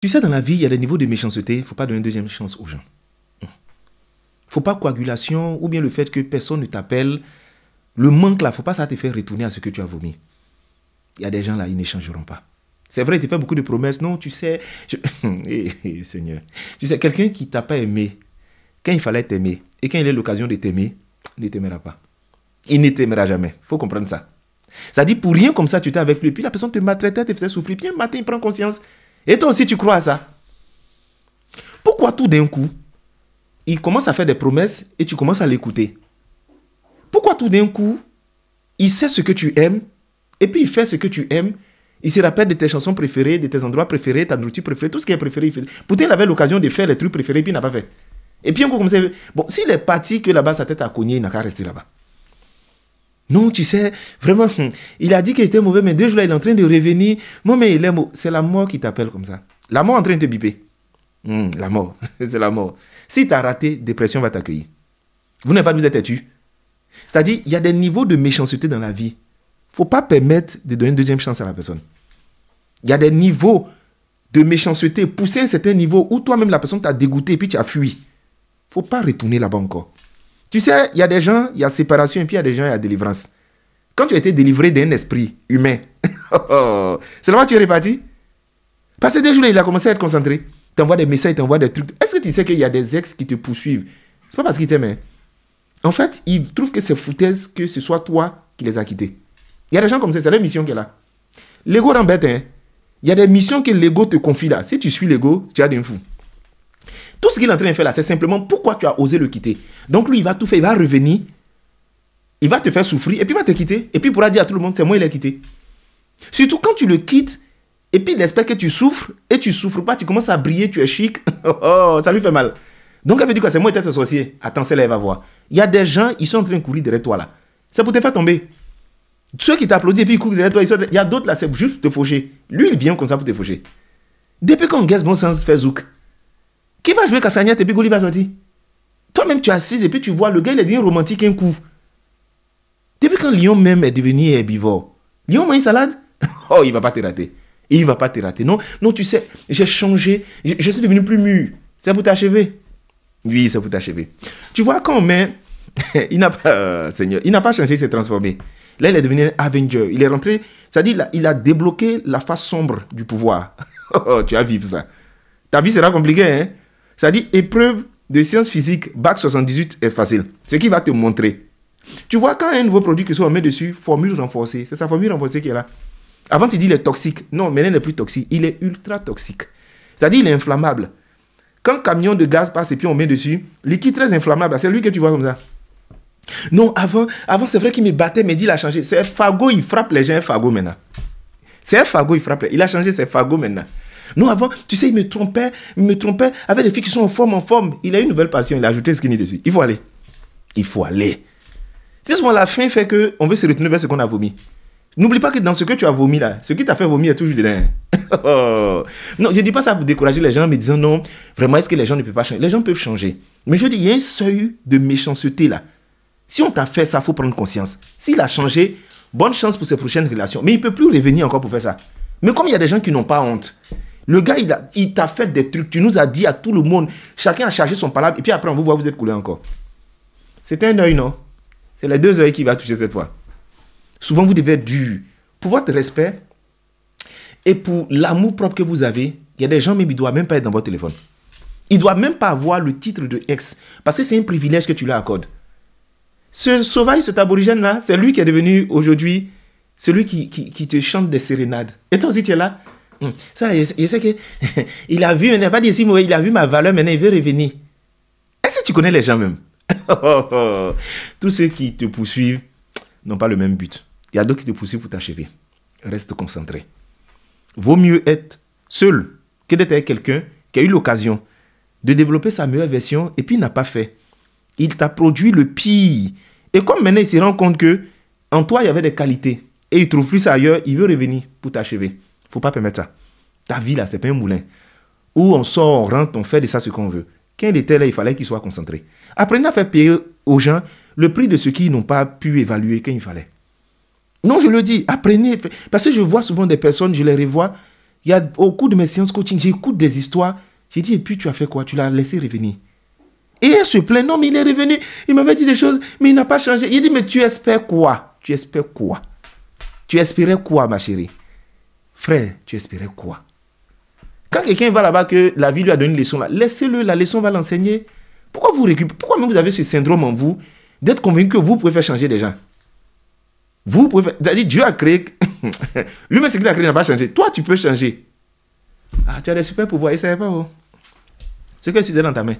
Tu sais, dans la vie, il y a des niveaux de méchanceté. Il ne faut pas donner une deuxième chance aux gens. Il ne faut pas coagulation ou bien le fait que personne ne t'appelle. Le manque là, il ne faut pas ça te faire retourner à ce que tu as vomi. Il y a des gens là, ils n'échangeront pas. C'est vrai, tu fais beaucoup de promesses. Non, tu sais, Seigneur. Tu sais, quelqu'un qui ne t'a pas aimé, quand il fallait t'aimer, et quand il a l'occasion de t'aimer, il ne t'aimera pas. Il ne t'aimera jamais. Il faut comprendre ça. Ça dit, pour rien comme ça, tu étais avec lui, et puis la personne te maltraitait, te faisait souffrir, puis un matin, il prend conscience. Et toi aussi, tu crois à ça. Pourquoi tout d'un coup, il commence à faire des promesses et tu commences à l'écouter? Pourquoi tout d'un coup, il sait ce que tu aimes, et puis il fait ce que tu aimes, il se rappelle de tes chansons préférées, de tes endroits préférés, ta nourriture préférée, tout ce qui est préféré, il fait. Pourtant, il avait l'occasion de faire les trucs préférés, puis il n'a pas fait. Et puis, on commence à... Bon, s'il est parti, que là-bas, sa tête a cogné, il n'a qu'à rester là-bas. Non, tu sais, vraiment, il a dit qu'il était mauvais, mais 2 jours là, il est en train de revenir. Moi, mais il est mauvais. C'est la mort qui t'appelle comme ça. La mort est en train de te biper. La mort, c'est la mort. Si tu as raté, dépression va t'accueillir. Vous n'avez pas de vous être têtu. C'est-à-dire, il y a des niveaux de méchanceté dans la vie. Il ne faut pas permettre de donner une deuxième chance à la personne. Il y a des niveaux de méchanceté, pousser à un certain niveau où toi-même, la personne t'a dégoûté et puis tu as fui. Il ne faut pas retourner là-bas encore. Tu sais, il y a des gens, il y a séparation et puis il y a des gens, il y a délivrance. Quand tu as été délivré d'un esprit humain, c'est là-bas que tu es reparti. Parce que 2 jours, il a commencé à être concentré. Tu t'envoies des messages, tu t'envoies des trucs. Est-ce que tu sais qu'il y a des ex qui te poursuivent? C'est pas parce qu'ils t'aiment. En fait, ils trouvent que c'est foutaise que ce soit toi qui les as quittés. Il y a des gens comme ça, c'est la mission qui est là. L'ego t'embête, hein. Il y a des missions que l'ego te confie là. Si tu suis l'ego, tu as d'un fou. Tout ce qu'il est en train de faire là, c'est simplement pourquoi tu as osé le quitter. Donc lui, il va tout faire, il va revenir, il va te faire souffrir, et puis il va te quitter. Et puis il pourra dire à tout le monde, c'est moi, il a quitté. Surtout quand tu le quittes, et puis il espère que tu souffres, et tu ne souffres pas, tu commences à briller, tu es chic. Oh, ça lui fait mal. Donc elle veut dire quoi? C'est moi, peut-être sorcier. Attends, celle-là, elle va voir. Il y a des gens, ils sont en train de courir derrière toi là. C'est pour te faire tomber. Ceux qui t'applaudissent, et puis ils courent derrière toi, il y a d'autres là, c'est juste pour te faucher. Lui, il vient comme ça pour te faucher. Depuis qu'on guesse bon sens, fait zouk. Qui va jouer Castagnette et puis Goli va sortir? Toi-même, tu es assise et puis tu vois, le gars, il est devenu romantique un coup. Depuis quand Lion même est devenu herbivore, Lion mange une salade? Oh, il ne va pas te rater. Il ne va pas te rater. Non, non, tu sais, j'ai changé. Je suis devenu plus mûr. C'est pour t'achever. Oui, c'est pour t'achever. Tu vois, quand on met... il n'a pas... Seigneur, il n'a pas changé, il s'est transformé. Là, il est devenu un Avenger. Il est rentré... C'est-à-dire, il a débloqué la face sombre du pouvoir. Oh, tu vas vivre ça. Ta vie sera compliquée, hein? C'est-à-dire, épreuve de sciences physiques, bac 78 est facile. Ce qui va te montrer. Tu vois, quand un nouveau produit que soit on met dessus, formule renforcée, c'est sa formule renforcée qui est là. Avant, tu dis il est toxique. Non, mais il n'est plus toxique. Il est ultra toxique. C'est-à-dire, il est inflammable. Quand un camion de gaz passe et puis on met dessus, liquide très inflammable, c'est lui que tu vois comme ça. Non, avant c'est vrai qu'il me battait, mais il a changé. C'est un fagot, il frappe les gens, un fagot maintenant. C'est un fagot, il frappe. Il a changé, c'est fagot maintenant. Non, avant, tu sais, il me trompait avec des filles qui sont en forme. Il a une nouvelle passion, il a ajouté skinny dessus. Il faut aller. Il faut aller. C'est souvent la fin fait qu'on veut se retourner vers ce qu'on a vomi. N'oublie pas que dans ce que tu as vomi là, ce qui t'a fait vomir est toujours dedans. Oh. Non, je ne dis pas ça pour décourager les gens en me disant non, vraiment, est-ce que les gens ne peuvent pas changer? Les gens peuvent changer. Mais je dis, il y a un seuil de méchanceté là. Si on t'a fait ça, il faut prendre conscience. S'il a changé, bonne chance pour ses prochaines relations. Mais il ne peut plus revenir encore pour faire ça. Mais comme il y a des gens qui n'ont pas honte, le gars, il t'a fait des trucs. Tu nous as dit à tout le monde. Chacun a chargé son palabre. Et puis après, on vous voit, vous êtes coulé encore. C'est un œil, non? C'est les 2 œils qui va toucher cette fois. Souvent, vous devez être dur. Pour votre respect et pour l'amour propre que vous avez, il y a des gens, même, ils ne doivent même pas être dans votre téléphone. Ils ne doivent même pas avoir le titre de ex. Parce que c'est un privilège que tu leur accordes. Ce sauvage, cet aborigène-là, c'est lui qui est devenu aujourd'hui celui qui te chante des sérénades. Et toi aussi, tu es là? Ça, je sais que il a vu, il n'a pas dit si mauvais, il a vu ma valeur, maintenant il veut revenir. Est-ce que tu connais les gens même? Tous ceux qui te poursuivent n'ont pas le même but. Il y a d'autres qui te poursuivent pour t'achever. Reste concentré. Vaut mieux être seul que d'être avec quelqu'un qui a eu l'occasion de développer sa meilleure version et puis il n'a pas fait. Il t'a produit le pire. Et comme maintenant il se rend compte que en toi il y avait des qualités et il ne trouve plus ça ailleurs, il veut revenir pour t'achever. Il ne faut pas permettre ça. Ta vie là, c'est pas un moulin. Où on sort, on rentre, on fait de ça ce qu'on veut. Quand il était là, il fallait qu'il soit concentré. Apprenez à faire payer aux gens le prix de ce qu'ils n'ont pas pu évaluer quand il fallait. Non, je le dis, apprenez. Parce que je vois souvent des personnes, je les revois, Il y a, au cours de mes séances coaching, j'écoute des histoires. J'ai dit, et puis tu as fait quoi? Tu l'as laissé revenir. Et elle se plaint, non, mais il est revenu. Il m'avait dit des choses, mais il n'a pas changé. Il dit, mais tu espères quoi? Tu espères quoi? Tu espérais quoi, ma chérie? Frère, tu espérais quoi? Quand quelqu'un va là-bas, que la vie lui a donné une leçon, là, laissez-le, la leçon va l'enseigner. Pourquoi vous récupérez? Pourquoi même vous avez ce syndrome en vous d'être convaincu que vous pouvez faire changer des gens? Vous pouvez faire... C'est-à-dire, Dieu a créé... Lui-même, ce qu'il a créé n'a pas changé. Toi, tu peux changer. Ah, tu as des super pouvoirs, il ne savait pas. Oh. Ce que tu sais dans ta main.